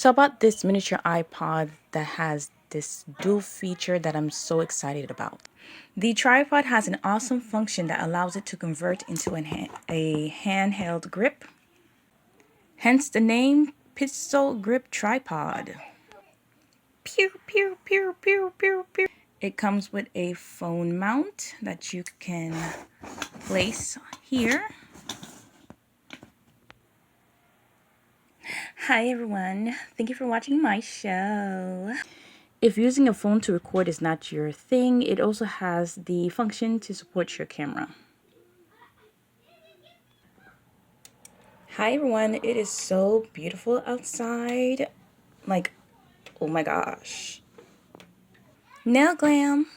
So I bought this miniature iPod that has this dual feature that I'm so excited about. The tripod has an awesome function that allows it to convert into a handheld grip, hence the name Pistol Grip Tripod. Pew, pew, pew, pew, pew, pew. It comes with a phone mount that you can place here. Hi everyone, thank you for watching my show. If using a phone to record is not your thing, it also has the function to support your camera. Hi everyone, it is so beautiful outside. Like, oh my gosh. Nail glam.